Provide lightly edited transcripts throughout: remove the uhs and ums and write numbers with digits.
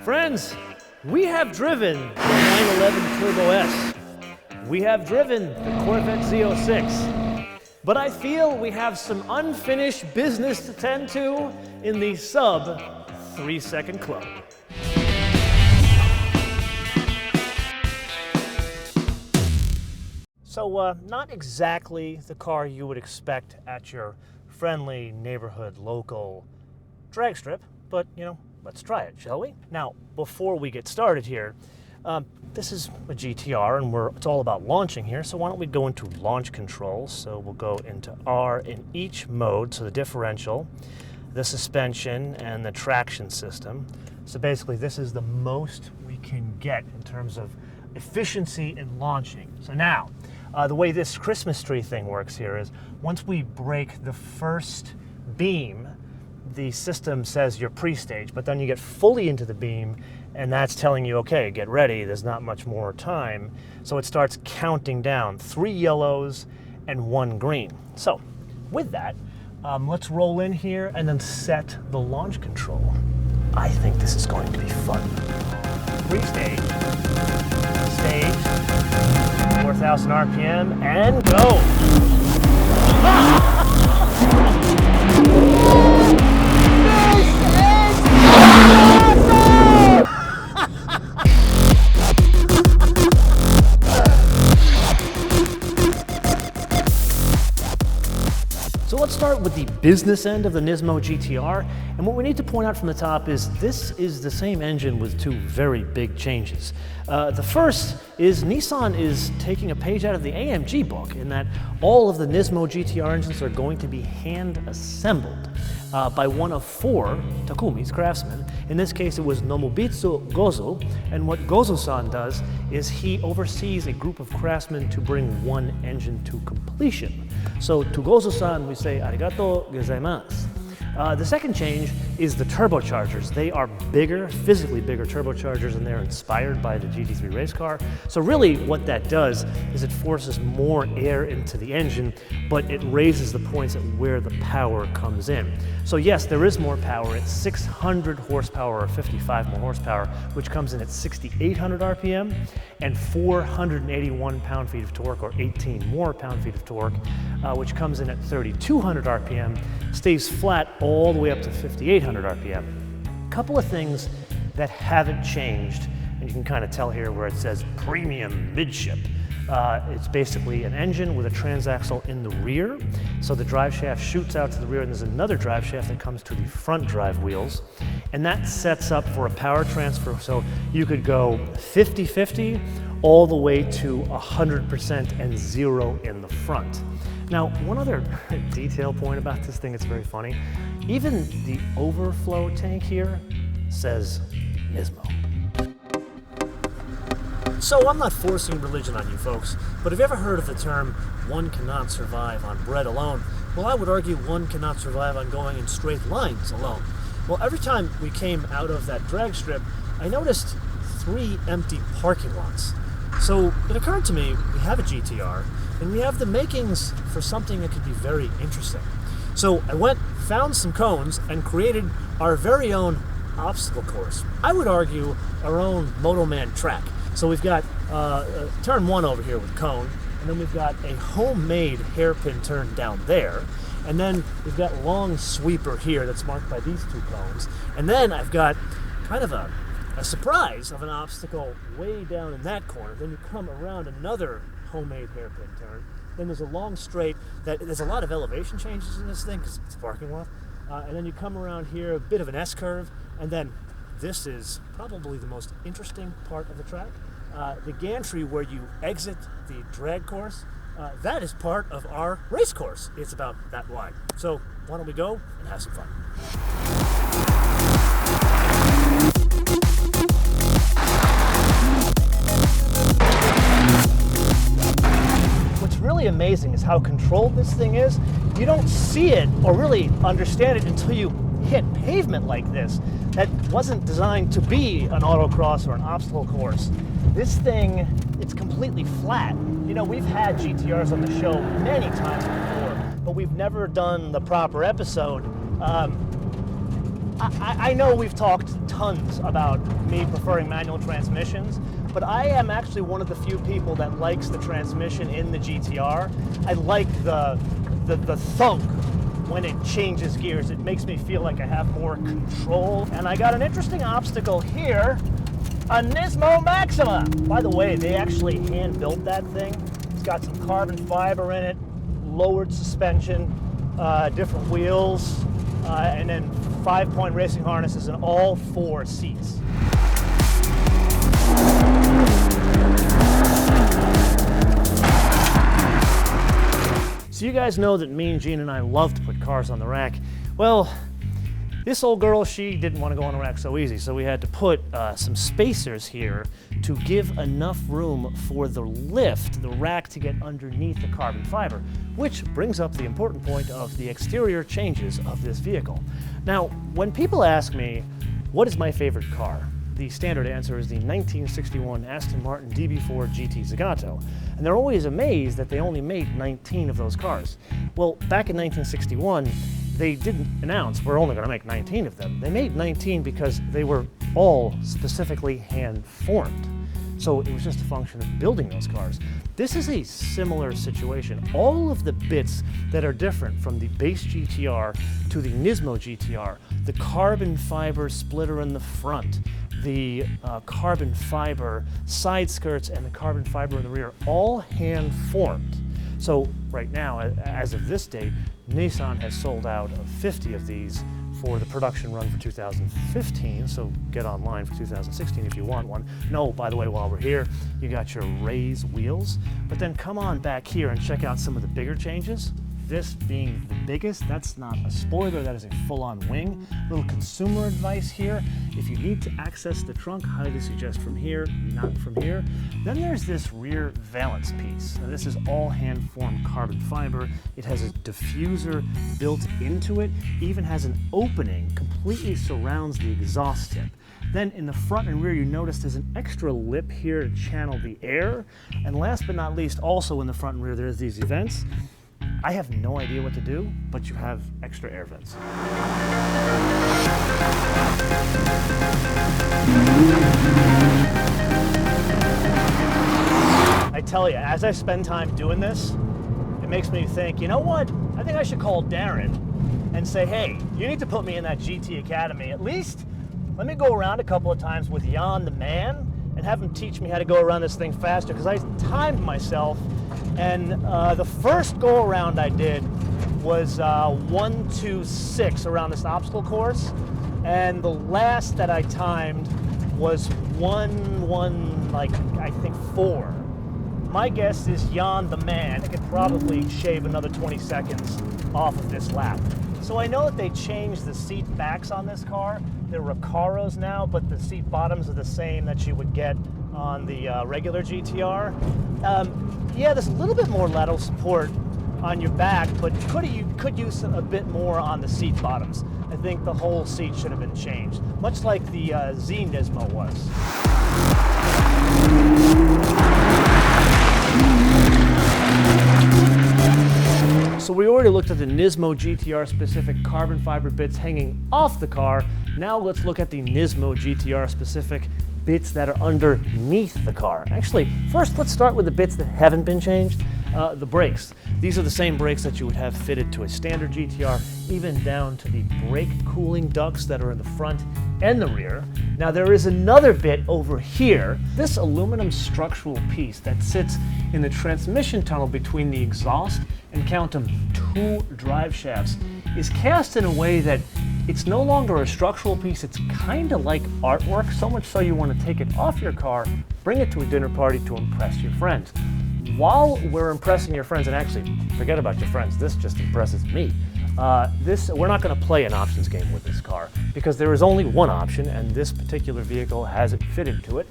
Friends, we have driven the 911 Turbo S. We have driven the Corvette Z06. But I feel we have some unfinished business to tend to in the sub 3-second club. So not exactly the car you would expect at your friendly neighborhood local drag strip, but you know, let's try it, shall we? Now, before we get started here, this is a GTR and it's all about launching here, so why don't we go into launch controls. So we'll go into R in each mode, so the differential, the suspension, and the traction system. So basically this is the most we can get in terms of efficiency in launching. So now, the way this Christmas tree thing works here is once we break the first beam, the system says you're pre-stage, but then you get fully into the beam and that's telling you, okay, get ready, there's not much more time. So it starts counting down 3 yellows and 1 green. So with that, let's roll in here and then set the launch control. I think this is going to be fun. Pre-stage, stage, 4,000 RPM, and go! So let's start with the business end of the Nismo GTR, and what we need to point out from the top is this is the same engine with 2 very big changes. The first is Nissan is taking a page out of the AMG book in that all of the Nismo GTR engines are going to be hand assembled by one of 4 Takumi's craftsmen. In this case, it was Nomobitsu Gozo, and what Gozo-san does is he oversees a group of craftsmen to bring one engine to completion. So to Gozo-san, we say arigato gozaimasu. The second change is the turbochargers. They are bigger, physically bigger turbochargers, and they're inspired by the GT3 race car. So really what that does is it forces more air into the engine, but it raises the points at where the power comes in. So yes, there is more power. It's 600 horsepower or 55 more horsepower, which comes in at 6,800 RPM, and 481 pound-feet of torque, or 18 more pound-feet of torque, which comes in at 3,200 RPM, stays flat all the way up to 5,800 RPM. A couple of things that haven't changed, and you can kind of tell here where it says premium midship. It's basically an engine with a transaxle in the rear, so the drive shaft shoots out to the rear, and there's another drive shaft that comes to the front drive wheels, and that sets up for a power transfer, so you could go 50-50 all the way to 100% and 0 in the front. Now, one other detail point about this thing, it's very funny. Even the overflow tank here says Nismo. So I'm not forcing religion on you folks, but have you ever heard of the term, one cannot survive on bread alone? Well, I would argue one cannot survive on going in straight lines alone. Well, every time we came out of that drag strip, I noticed 3 empty parking lots. So it occurred to me, we have a GTR, and we have the makings for something that could be very interesting. So I went, found some cones, and created our very own obstacle course. I would argue our own MotoMan track. So we've got turn 1 over here with cone, and then we've got a homemade hairpin turn down there, and then we've got long sweeper here that's marked by these 2 cones, and then I've got kind of a surprise of an obstacle way down in that corner. Then you come around another homemade hairpin turn. Then there's a long straight that there's a lot of elevation changes in this thing because it's a parking lot. And then you come around here, a bit of an S-curve, and then this is probably the most interesting part of the track. The gantry where you exit the drag course, that is part of our race course. It's about that wide. So why don't we go and have some fun. What's really amazing is how controlled this thing is. You don't see it or really understand it until you hit pavement like this. That wasn't designed to be an autocross or an obstacle course. This thing, it's completely flat. You know, we've had GTRs on the show many times before, but we've never done the proper episode. I know we've talked tons about me preferring manual transmissions, but I am actually one of the few people that likes the transmission in the GTR. I like the thunk when it changes gears. It makes me feel like I have more control. And I got an interesting obstacle here, a Nismo Maxima. By the way, they actually hand-built that thing. It's got some carbon fiber in it, lowered suspension, different wheels, and then 5-point racing harnesses in all 4 seats. So you guys know that me and Gene and I love to put cars on the rack. Well, this old girl, she didn't want to go on the rack so easy, so we had to put some spacers here to give enough room for the lift, the rack, to get underneath the carbon fiber, which brings up the important point of the exterior changes of this vehicle. Now, when people ask me, what is my favorite car? The standard answer is the 1961 Aston Martin DB4 GT Zagato. And they're always amazed that they only made 19 of those cars. Well, back in 1961, they didn't announce we're only going to make 19 of them. They made 19 because they were all specifically hand-formed. So it was just a function of building those cars. This is a similar situation. All of the bits that are different from the base GTR to the Nismo GTR, the carbon fiber splitter in the front, the carbon fiber side skirts, and the carbon fiber in the rear, all hand-formed. So right now, as of this date, Nissan has sold out of 50 of these for the production run for 2015, so get online for 2016 if you want one. No, by the way, while we're here, you got your raise wheels, but then come on back here and check out some of the bigger changes. This being the biggest, that's not a spoiler, that is a full-on wing. Little consumer advice here: if you need to access the trunk, highly suggest from here, not from here. Then there's this rear valance piece. Now, this is all hand-formed carbon fiber. It has a diffuser built into it, even has an opening, completely surrounds the exhaust tip. Then in the front and rear, you notice there's an extra lip here to channel the air. And last but not least, also in the front and rear, there's these vents. I have no idea what to do, but you have extra air vents. I tell you, as I spend time doing this, it makes me think, you know what? I think I should call Darren and say, hey, you need to put me in that GT Academy. At least let me go around a couple of times with Jan the man and have him teach me how to go around this thing faster, because I timed myself. And the first go around I did was 1:26 around this obstacle course, and the last that I timed was 1:1, like I think 4. My guess is Jan the man could probably shave another 20 seconds off of this lap. So I know that they changed the seat backs on this car. They're Recaros now, but the seat bottoms are the same that you would get on the regular GTR. Yeah, there's a little bit more lateral support on your back, but you could use a bit more on the seat bottoms. I think the whole seat should have been changed, much like the Z Nismo was. So we already looked at the Nismo GTR Specific carbon fiber bits hanging off the car. Now let's look at the Nismo GTR Specific bits that are underneath the car. Actually, first let's start with the bits that haven't been changed. The brakes. These are the same brakes that you would have fitted to a standard GTR, even down to the brake cooling ducts that are in the front and the rear. Now there is another bit over here. This aluminum structural piece that sits in the transmission tunnel between the exhaust and, count them, 2 drive shafts is cast in a way that it's no longer a structural piece. It's kind of like artwork, so much so you want to take it off your car, bring it to a dinner party to impress your friends. While we're impressing your friends, and actually forget about your friends, this just impresses me. We're not going to play an options game with this car because there is only one option, and this particular vehicle has it fitted to it.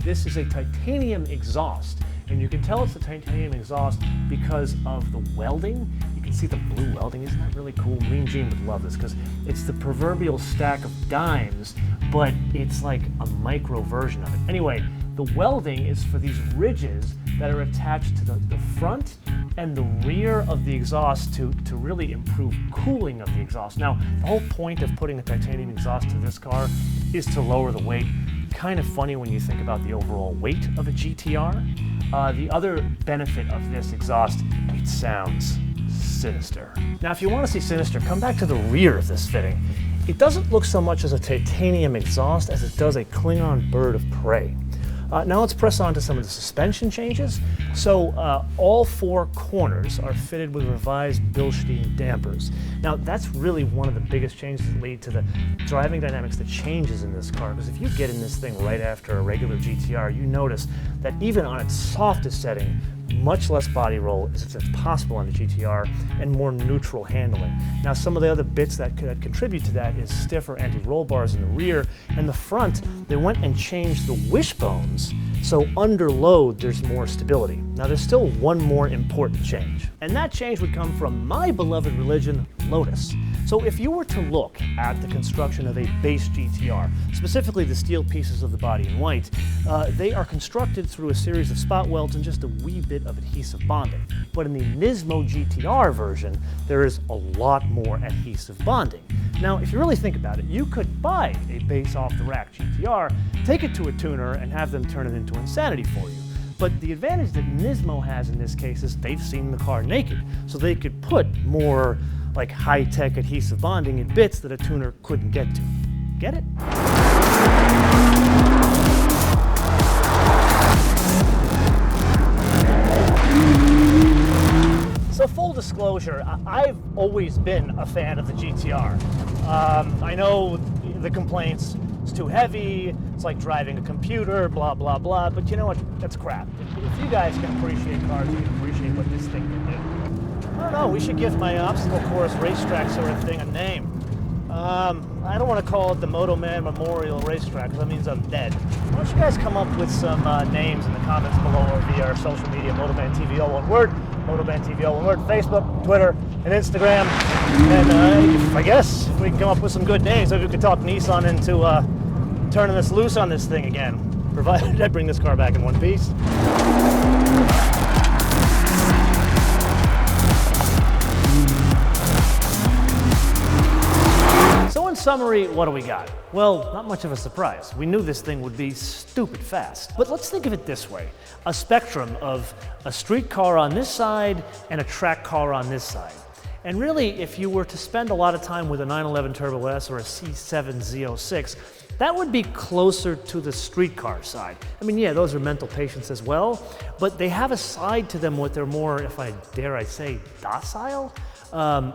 This is a titanium exhaust, and you can tell it's a titanium exhaust because of the welding. You can see the blue welding. Isn't that really cool? Me and Gene would love this because it's the proverbial stack of dimes, but it's like a micro version of it. Anyway, The welding is for these ridges that are attached to the front and the rear of the exhaust to really improve cooling of the exhaust. Now, the whole point of putting a titanium exhaust to this car is to lower the weight. Kind of funny when you think about the overall weight of a GTR. The other benefit of this exhaust, it sounds sinister. Now, if you want to see sinister, come back to the rear of this fitting. It doesn't look so much as a titanium exhaust as it does a Klingon bird of prey. Now let's press on to some of the suspension changes. So all four corners are fitted with revised Bilstein dampers. Now that's really one of the biggest changes that lead to the driving dynamics that changes in this car, because if you get in this thing right after a regular GTR, you notice that even on its softest setting, much less body roll is possible on the GTR and more neutral handling. Now some of the other bits that could contribute to that is stiffer anti-roll bars in the rear, and the front, they went and changed the wishbones, so under load there's more stability. Now there's still one more important change, and that change would come from my beloved religion, Lotus. So if you were to look at the construction of a base GTR, specifically the steel pieces of the body in white, they are constructed through a series of spot welds and just a wee bit of adhesive bonding. But in the Nismo GTR version, there is a lot more adhesive bonding. Now, if you really think about it, you could buy a base off-the-rack GTR, take it to a tuner, and have them turn it into insanity for you. But the advantage that Nismo has in this case is they've seen the car naked, so they could put more like high-tech adhesive bonding in bits that a tuner couldn't get to. Get it? So full disclosure, I've always been a fan of the GTR. I know the complaints, it's too heavy, it's like driving a computer, blah, blah, blah, but you know what, that's crap. If you guys can appreciate cars, you can appreciate what this thing can do. I don't know, we should give my obstacle course racetrack sort of thing a name. I don't want to call it the MotoMan Memorial Racetrack, because that means I'm dead. Why don't you guys come up with some names in the comments below or via our social media, MotoManTV, all one word, MotoManTV, all one word, Facebook, Twitter, and Instagram. And I guess if we can come up with some good names, maybe we could talk Nissan into turning this loose on this thing again, provided I bring this car back in one piece. So in summary, what do we got? Well, not much of a surprise. We knew this thing would be stupid fast. But let's think of it this way. A spectrum of a street car on this side and a track car on this side. And really, if you were to spend a lot of time with a 911 Turbo S or a C7 Z06, that would be closer to the street car side. I mean, yeah, those are mental patients as well, but they have a side to them where they're more, if I dare I say, docile,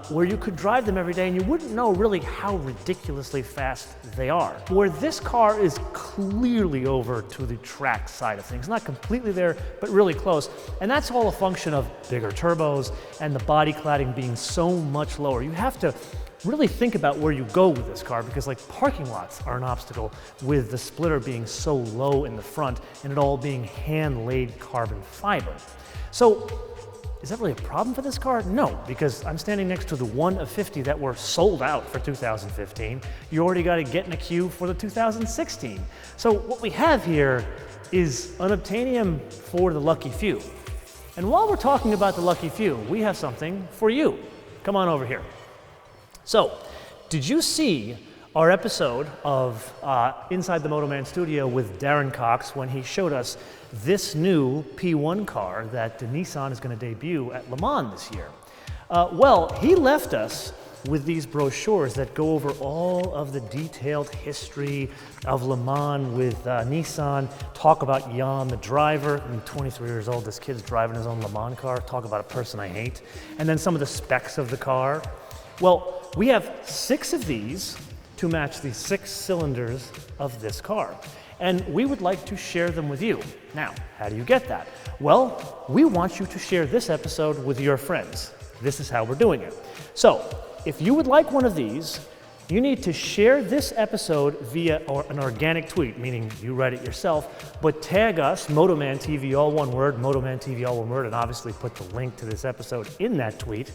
where you could drive them every day and you wouldn't know really how ridiculously fast they are. Where this car is clearly over to the track side of things. Not completely there, but really close. And that's all a function of bigger turbos and the body cladding being so much lower. You have to really think about where you go with this car, because like parking lots are an obstacle with the splitter being so low in the front and it all being hand-laid carbon fiber. So is that really a problem for this car? No, because I'm standing next to the one of 50 that were sold out for 2015. You already got to get in a queue for the 2016. So what we have here is unobtainium for the lucky few. And while we're talking about the lucky few, we have something for you. Come on over here. So, did you see our episode of Inside the MotoMan studio with Darren Cox when he showed us this new P1 car that Nissan is going to debut at Le Mans this year? Well, he left us with these brochures that go over all of the detailed history of Le Mans with Nissan, talk about Jan, the driver. I'm 23 years old, this kid's driving his own Le Mans car, talk about a person I hate, and then some of the specs of the car. Well, we have 6 of these to match the 6 cylinders of this car. And we would like to share them with you. Now, how do you get that? Well, we want you to share this episode with your friends. This is how we're doing it. So, if you would like one of these, you need to share this episode via an organic tweet, meaning you write it yourself, but tag us, MotoManTV, all one word, MotoManTV, all one word, and obviously put the link to this episode in that tweet.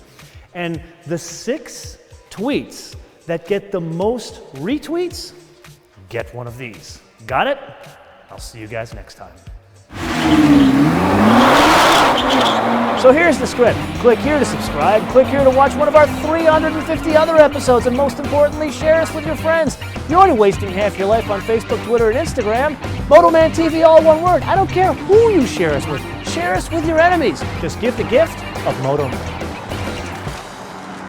And the 6 tweets that get the most retweets get one of these. Got it? I'll see you guys next time. So here's the script. Click here to subscribe, click here to watch one of our 350 other episodes, and most importantly, share us with your friends. You're only wasting half your life on Facebook, Twitter, and Instagram. MotoManTV, all one word. I don't care who you share us with. Share us with your enemies. Just give the gift of MotoMan.